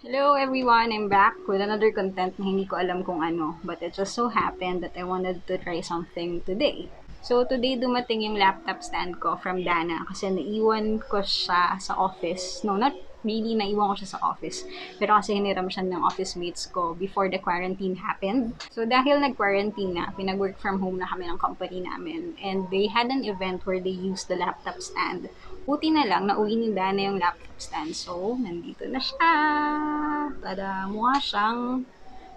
Hello everyone, I'm back with another content na hindi ko alam kung ano, but it just so happened that I wanted to try something today. So today dumating yung laptop stand ko from Dana kasi naiwan ko siya sa office. No, not really naiwan ko siya sa office. Pero kasi hiniram siya ng office mates ko before the quarantine happened. So dahil nag-quarantine na, pinag-work from home na kami ng company namin. And they had an event where they used the laptop stand. Buti na lang, nauwi ni Dana yung laptop stand. So, nandito na siya. Tada, mukha siyang,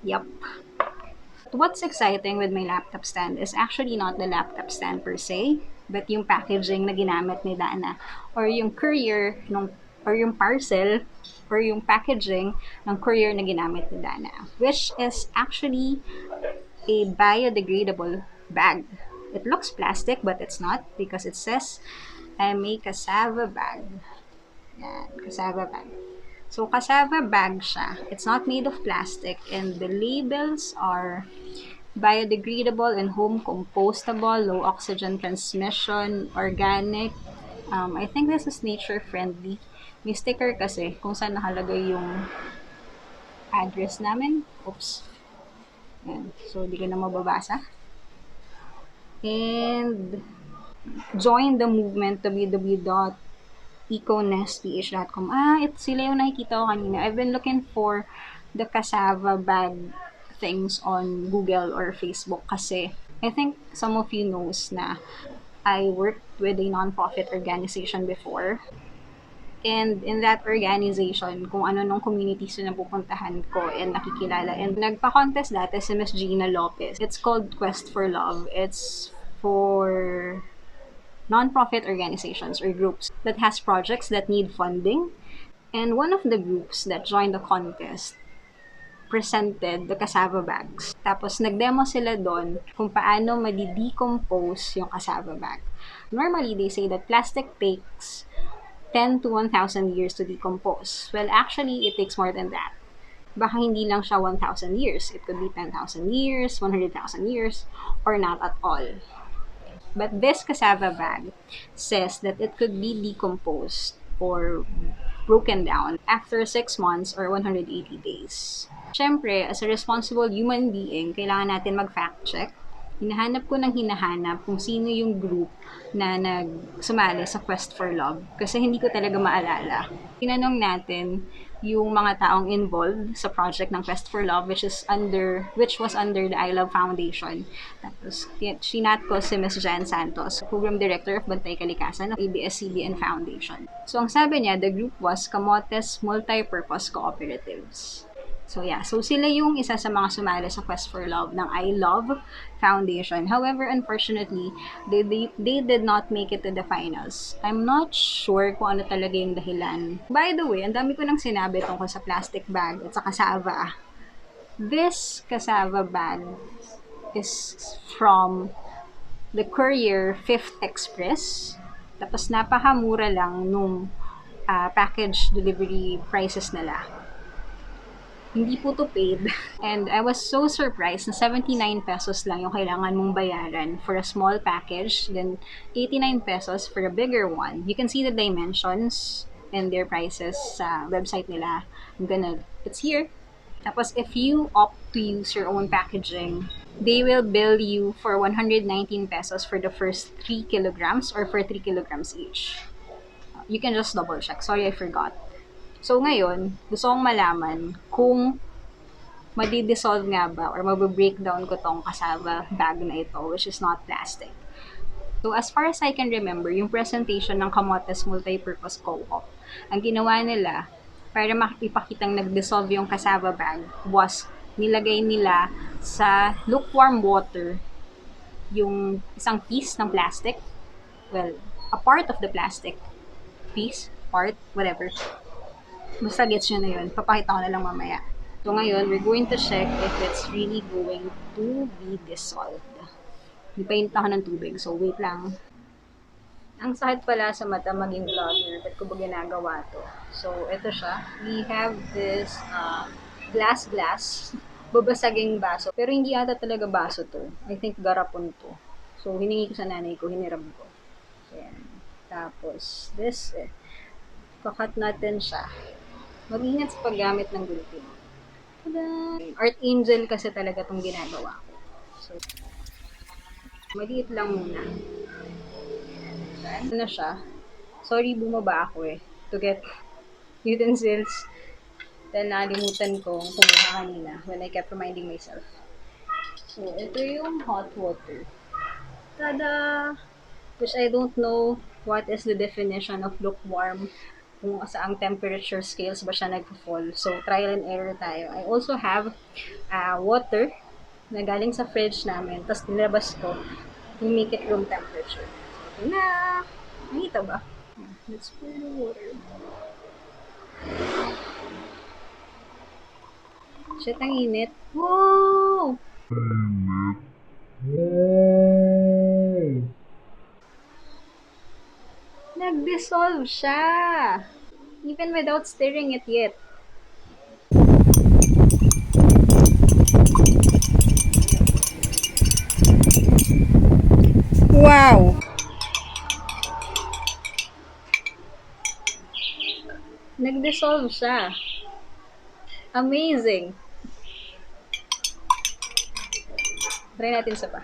yup. What's exciting with my laptop stand is actually not the laptop stand per se, but yung packaging na ginamit ni Dana or yung courier nung or yung parcel or yung packaging ng courier na ginamit ni Dana, which is actually a biodegradable bag. It looks plastic but it's not because it says I'm a cassava bag. Yan, cassava bag. So, cassava bag siya. It's not made of plastic and the labels are biodegradable and home compostable, low oxygen transmission, organic. I think this is nature friendly. May sticker kasi kung saan nakalagay yung address namin. Oops. Yan. So, di ko na mababasa. And join the movement www.econestph.com. Sila yung nakikita ko kanina. I've been looking for the cassava bag things on Google or Facebook kasi I think some of you knows na I worked with a non-profit organization before. And in that organization, kung ano nung communities na napupuntahan ko and nakikilala. And nagpa-contest dati si Miss Gina Lopez. It's called Quest for Love. It's for non-profit organizations or groups that has projects that need funding. And one of the groups that joined the contest presented the cassava bags. Tapos nagdemo sila doon kung paano madi-decompose yung cassava bag. Normally, they say that plastic takes 10 to 1,000 years to decompose. Well, actually, it takes more than that. Baka hindi lang siya 1,000 years. It could be 10,000 years, 100,000 years, or not at all. But this cassava bag says that it could be decomposed or broken down after 6 months or 180 days. Siyempre, as a responsible human being, kailangan natin mag-fact check. Hinahanap ko ng hinahanap kung sino yung group na nagsumali sa Quest for Love kasi hindi ko talaga maalala. Tinanong natin yung mga taong involved sa project ng Quest for Love which was under the I Love Foundation. Tapos sinat ko si Ms. Jan Santos, Program Director of Bantay Kalikasan ng ABS-CBN Foundation. So ang sabi niya, the group was Camotes Multipurpose Cooperatives. So yeah, so sila yung isa sa mga sumali sa Quest for Love ng I Love Foundation. However, unfortunately, they did not make it to the finals. I'm not sure kung ano talaga yung dahilan. By the way, ang dami ko nang sinabi tungkol sa plastic bag at sa cassava. This cassava bag is from the Courier Fifth Express. Tapos napakamura lang nung package delivery prices nila. Hindi po to paid. And I was so surprised na 79 pesos lang yung kailangan mong bayaran for a small package, then 89 pesos for a bigger one. You can see the dimensions and their prices sa website nila. It's here. Tapos if you opt to use your own packaging, they will bill you for 119 pesos for the first 3 kilograms or for 3 kilograms each. You can just double check. Sorry, I forgot. So ngayon, gusto kong malaman kung madi-dissolve nga ba or mabe-breakdown ko tong cassava bag na ito, which is not plastic. So as far as I can remember, yung presentation ng Camotes Multipurpose Co-op, ang ginawa nila para ipakitang nag-dissolve yung cassava bag was nilagay nila sa lukewarm water yung isang piece ng plastic, well, a part of the plastic piece, part, whatever. Basta gets nyo na yun. Papakita ko na lang mamaya. So ngayon, we're going to check if it's really going to be dissolved. Ipainit ako ng tubig, so wait lang. Ang sakit pala sa mata maging vlogger, ba't ko ba ginagawa to? So, ito siya. We have this glass, babasaging baso. Pero hindi ata talaga baso to. I think garapon to. So, hiningi ko sa nanay ko, hiniram ko. Ayan. Tapos, kakat natin siya. Mag-ingat sa paggamit ng gluten. Tada! Art Angel kasi talaga itong ginagawa ko. So, maliit lang muna. Ano na siya? Sorry, bumaba ako to get utensils. Dahil nakalimutan ko kumuha kanina when I kept reminding myself. So, ito yung hot water. Tada! Which I don't know what is the definition of lukewarm, kung saang temperature scales ba siya nagpo-fall. So, trial and error tayo. I also have water na galing sa fridge namin. Tapos, nilabas ko to make it room temperature. So, ito na! Nakita ba? Let's pour the water. Shit, ang init. Wow! Nag-dissolve siya! Even without stirring it yet. Wow! Nag-dissolve siya. Amazing! Try natin sa pa.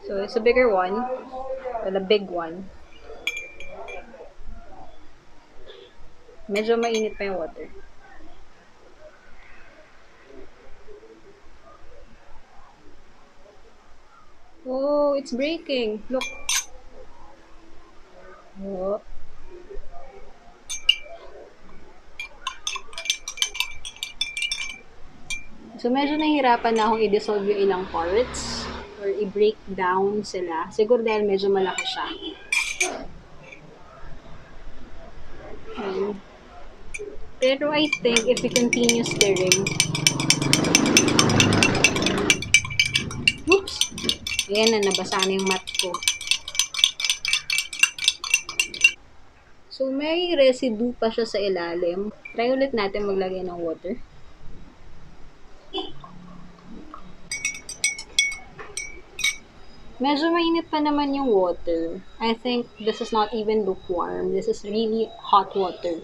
So, it's a bigger one. Well, a big one. Medyo mainit pa yung water. Oh, it's breaking. Look. Oh. So, medyo nahihirapan na akong i-dissolve yung ilang parts or i-break down sila. Siguro dahil medyo malaki siya. Pero I think if we continue stirring, oops! Ayan na, nabasa na yung mat ko. So, may residue pa siya sa ilalim. Try ulit natin maglagay ng water. Medyo mainit pa naman yung water. I think this is not even lukewarm. This is really hot water.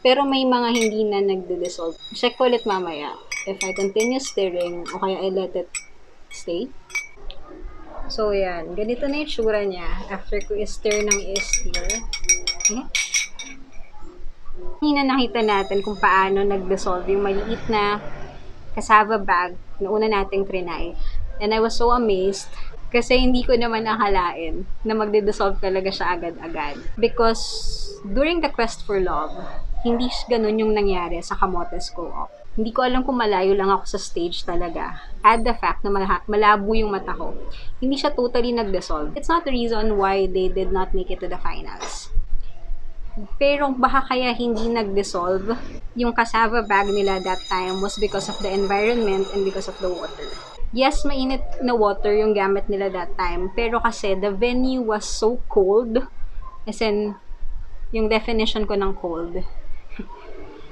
Pero may mga hindi na nagde-dissolve. Check ko ulit mamaya. If I continue stirring, o kaya I let it stay. So, yan. Ganito na yung tsura niya. After ko i-stir ng i-stir. Okay. Kanina nakita natin kung paano nag-dissolve yung maliit na cassava bag na una nating trinay. And I was so amazed kasi hindi ko naman akalain na magde-dissolve talaga siya agad-agad. Because during the quest for love, hindi ganun yung nangyari sa kamotes co-op. Hindi ko alam kung malayo lang ako sa stage talaga. Add the fact na malabo yung mata ko. Hindi siya totally nag-dissolve. It's not the reason why they did not make it to the finals. Pero baka kaya hindi nag-dissolve yung cassava bag nila that time was because of the environment and because of the water. Yes, mainit na water yung gamit nila that time. Pero kasi the venue was so cold. As in, yung definition ko ng cold.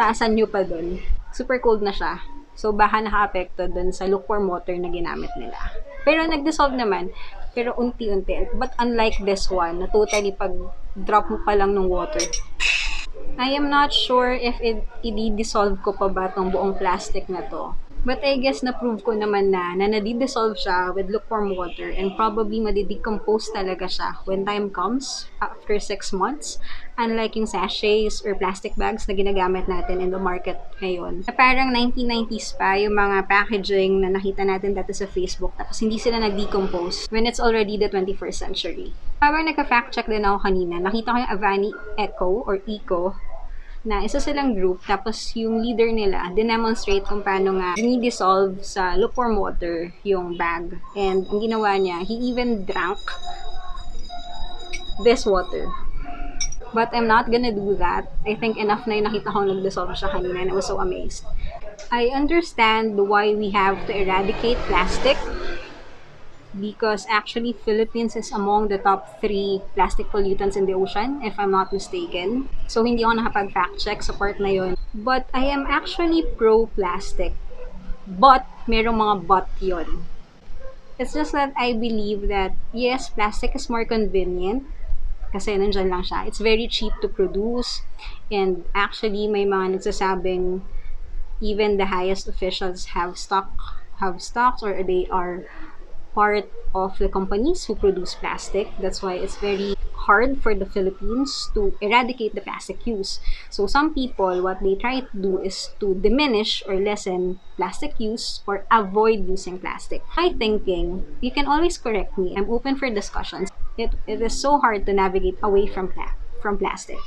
Taasan nyo pa dun. Super cold na siya. So, baka naka-apekto dun sa lukewarm water na ginamit nila. Pero nag-dissolve naman. Pero unti-unti. But unlike this one, na totally pag drop mo pa lang ng water. I am not sure if i-dissolve ko pa ba tong buong plastic na to. But I guess na-prove ko naman na nadi-dissolve siya with lukewarm water and probably madi-decompose talaga siya when time comes after 6 months. Unlike yung sachets or plastic bags na ginagamit natin in the market ngayon. Na parang 1990s pa yung mga packaging na nakita natin dati sa Facebook tapos hindi sila nag-decompose when it's already the 21st century. Habang nagka-fact check din ako kanina, nakita ko yung Avani Eco or Eco na isa silang group, tapos yung leader nila, dinemonstrate kung paano nga dinidissolve sa lukewarm water yung bag. And ang ginawa niya, he even drank this water. But I'm not gonna do that. I think enough na yung nakita kong nag-dissolve siya kanina and I was so amazed. I understand why we have to eradicate plastic because actually Philippines is among the top 3 plastic pollutants in the ocean, if I'm not mistaken. So, hindi ako nakapag-fact check sa part na yun. But I am actually pro-plastic. But, merong mga but yun. It's just that I believe that, yes, plastic is more convenient, Kasi nandyan lang siya. It's very cheap to produce. And actually, may mga nagsasabing even the highest officials have stocks, or they are part of the companies who produce plastic. That's why it's very hard for the Philippines to eradicate the plastic use. So some people, what they try to do is to diminish or lessen plastic use or avoid using plastic. My thinking, you can always correct me. I'm open for discussions. It is so hard to navigate away from plastic.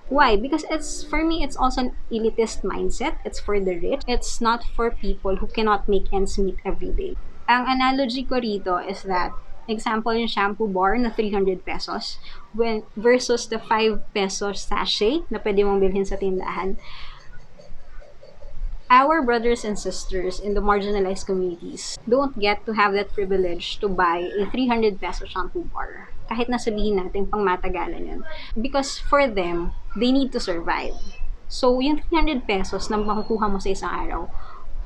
Why? Because it's for me, it's also an elitist mindset. It's for the rich. It's not for people who cannot make ends meet every day. Ang analogy ko rito is that, example, yung shampoo bar na 300 pesos versus the 5 pesos sachet na pwede mong bilhin sa tindahan. Our brothers and sisters in the marginalized communities don't get to have that privilege to buy a 300 peso shampoo bar. Kahit na sabihin natin pang matagalan yun. Because for them, they need to survive. So, yung 300 pesos na makukuha mo sa isang araw,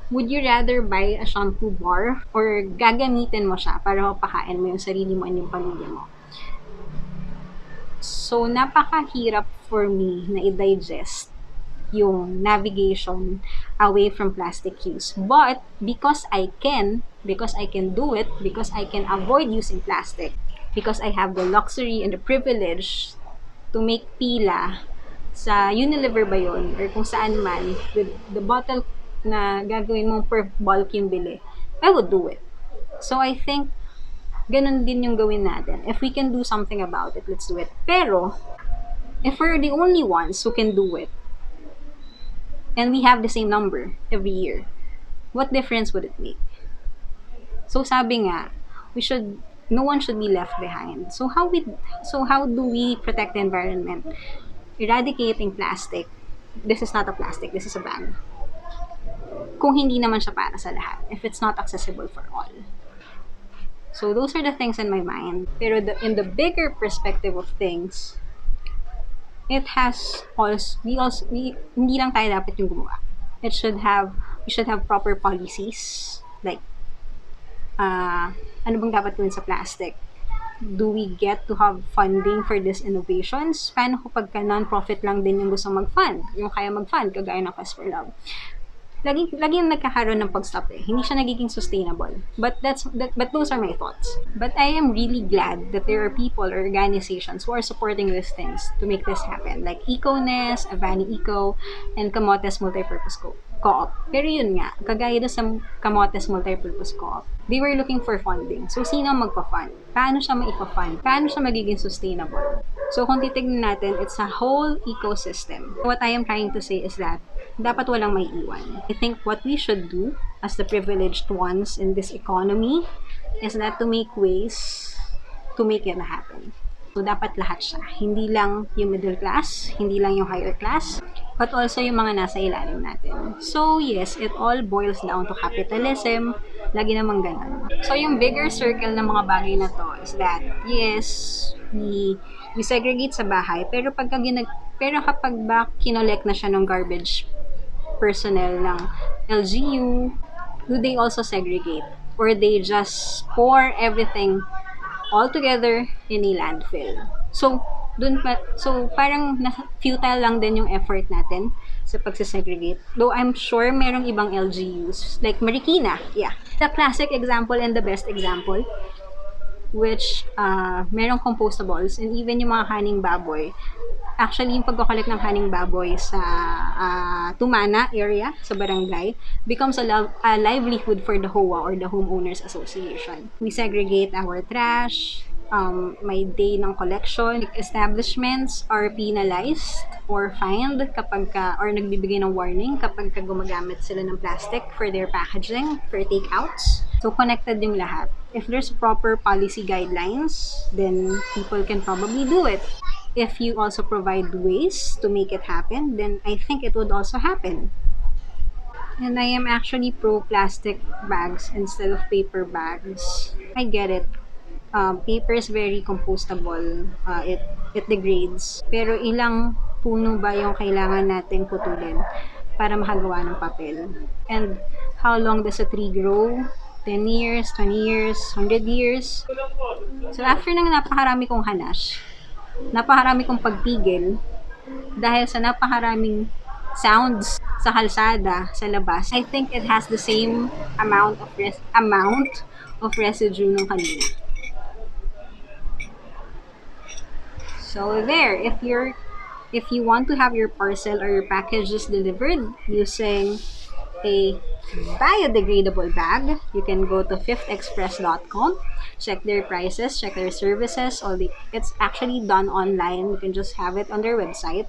would you rather buy a shampoo bar or gagamitin mo siya para mapakain mo yung sarili mo and yung pamilya mo? So, napakahirap for me na i-digest yung navigation away from plastic use. But because I can do it, because I can avoid using plastic, because I have the luxury and the privilege to make pila sa Unilever ba yun, or kung saan man, with the bottle na gagawin mong per bulk yung bili, I would do it. So I think, ganun din yung gawin natin. If we can do something about it, let's do it. Pero, if we're the only ones who can do it, and we have the same number every year, what difference would it make? So sabi nga, no one should be left behind. So how do we protect the environment? Eradicating plastic. This is not a plastic, this is a bag. Kung hindi naman siya para sa lahat, if it's not accessible for all. So those are the things in my mind. Pero in the bigger perspective of things, it has hindi lang tayo dapat yung gumawa. We should have proper policies, like ano bang dapat gawin sa plastic? Do we get to have funding for these innovations? Paano kapag non-profit lang din yung gusto mag-fund? Yung kaya mag-fund, kagaya ng Cause for Love. Laging nagkakaroon ng pag-stop eh. Hindi siya nagiging sustainable. But those are my thoughts. But I am really glad that there are people or organizations who are supporting these things to make this happen. Like EcoNest, Avani Eco, and Camotes Multipurpose Co-op. Pero yun nga, kagaya sa Camotes Multipurpose Co-op, they were looking for funding. So, sino magpa-fund? Paano siya maipa-fund? Paano siya magiging sustainable? So, kung titignan natin, it's a whole ecosystem. What I am trying to say is that dapat walang may iwan. I think what we should do as the privileged ones in this economy is that to make ways to make it happen. So, dapat lahat siya. Hindi lang yung middle class, hindi lang yung higher class, but also yung mga nasa ilalim natin. So, yes, it all boils down to capitalism. Lagi namang ganun. So, yung bigger circle ng mga bagay na to is that, yes, we segregate sa bahay, pero kapag ba kinolek na siya ng garbage personnel ng LGU, do they also segregate? Or they just pour everything all together in a landfill? So parang futile lang din yung effort natin sa pagsisegregate. Though I'm sure merong ibang LGUs, like Marikina, yeah. The classic example and the best example, which merong compostables, and even yung mga kaning baboy. Actually, yung pagkakolek ng kaning baboy sa Tumana area, sa barangay, becomes a livelihood for the HOA or the Homeowners Association. We segregate our trash, may day ng collection. Establishments are penalized or fined or nagbibigay ng warning kapag gumagamit sila ng plastic for their packaging, for takeouts. So, connected yung lahat. If there's proper policy guidelines, then people can probably do it. If you also provide ways to make it happen, then I think it would also happen. And I am actually pro plastic bags instead of paper bags. I get it. Paper is very compostable. It degrades. Pero ilang puno ba yung kailangan nating putulin para makagawa ng papel? And how long does a tree grow? 10 years, 20 years, 100 years? So after ng napakarami kong hanash, napakarami kong pagpigil dahil sa napakaraming sounds sa kalsada, sa labas. I think it has the same amount of residue nung kanina. So there, if you want to have your parcel or your packages delivered using a biodegradable bag, you can go to fifthexpress.com, check their prices, check their services. It's actually done online. You can just have it on their website,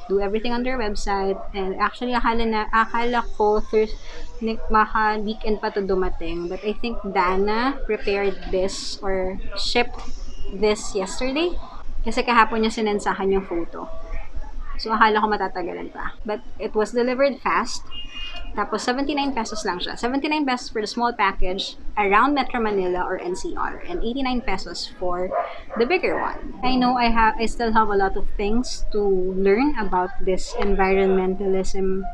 do everything on their website. And actually, akala ko maka weekend pa to dumating. But I think Dana prepared this or shipped this yesterday. Kasi kahapon niya sinend sa akin yung photo. So, akala ko matatagalan pa. But it was delivered fast. Tapos, 79 pesos lang siya. 79 pesos for the small package around Metro Manila or NCR. And 89 pesos for the bigger one. I know I still have a lot of things to learn about this environmentalism.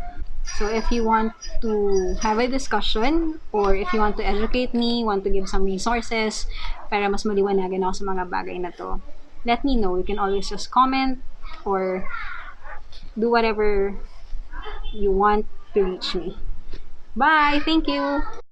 So, if you want to have a discussion or if you want to educate me, want to give some resources para mas maliwanagan ako sa mga bagay na to, let me know. You can always just comment or do whatever you want to reach me. Bye! Thank you!